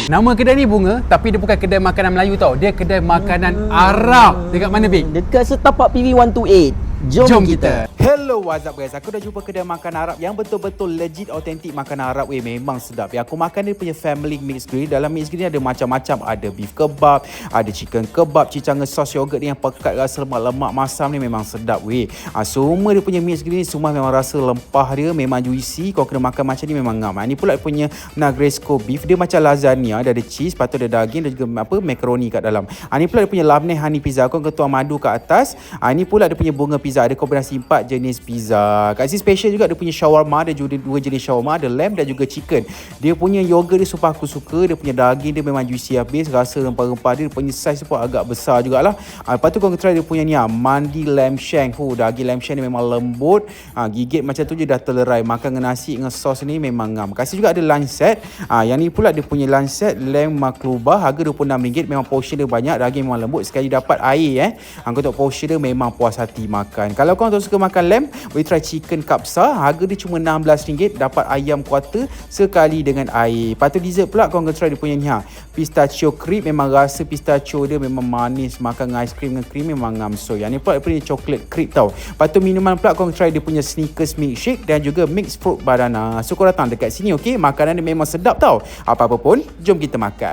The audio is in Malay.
Nama kedai ni Bunga, tapi dia bukan kedai makanan Melayu tau. Dia kedai makanan Arab. Dekat mana, Bing? Dekat setapak PV 128. Jom kita. Hello, what's up guys? Aku dah jumpa kedai makan Arab yang betul-betul legit authentic makanan Arab. Memang sedap. Yang aku makan dia punya family mixed grill. Dalam mixed grill ni ada macam-macam. Ada beef kebab, ada chicken kebab, cicanga sos yogurt ni yang pekat rasa lemak-lemak masam ni memang sedap weh. Semua dia punya mixed grill ni semua memang rasa lempah dia memang juicy. Kau kena makan macam ni memang ngam. Ni pula dia punya Negresco beef. Dia macam lasagna, dia ada cheese, lepas tu ada daging dan juga macaroni kat dalam. Ni pula dia punya lamne honey pizza. Kau kena tuang madu kat atas. Ni pula dia punya bunga pizza. Ada kombinasi 4 jenis pizza. Kat sini special juga dia punya shawarma. Ada juga 2 jenis shawarma. Ada lamb dan juga chicken. Dia punya yogurt dia super aku suka. Dia punya daging dia memang juicy habis. Rasa rempah-rempah dia. Dia punya saiz pun agak besar jugalah. Lepas tu kau try dia punya ni mandi lamb shank. Daging lamb shank ni memang lembut. Gigit macam tu je dah terlerai. Makan dengan nasi dengan sos ni memang ngam. Kasih juga ada lunch set. Yang ni pula dia punya lunch set lamb maklubah. Harga RM26. Memang portion dia banyak. Daging memang lembut. Sekali dapat air kau tengok portion dia memang puas hati makan. Kalau kau tak suka makan lamb, boleh try chicken kapsa. Harga dia cuma RM16. Dapat ayam kuarter sekali dengan air. Lepas tu dessert pula kau akan try dia punya ni pistachio cream. Memang rasa pistachio dia memang manis. Makan dengan aiskrim dengan krim memang ngam. So yang ni pula dia punya chocolate cream tau. Lepas tu minuman pula kau akan try dia punya Snickers milkshake dan juga mixed fruit banana. So kau datang dekat sini okey. Makanan dia memang sedap tau. Apa-apa pun, jom kita makan.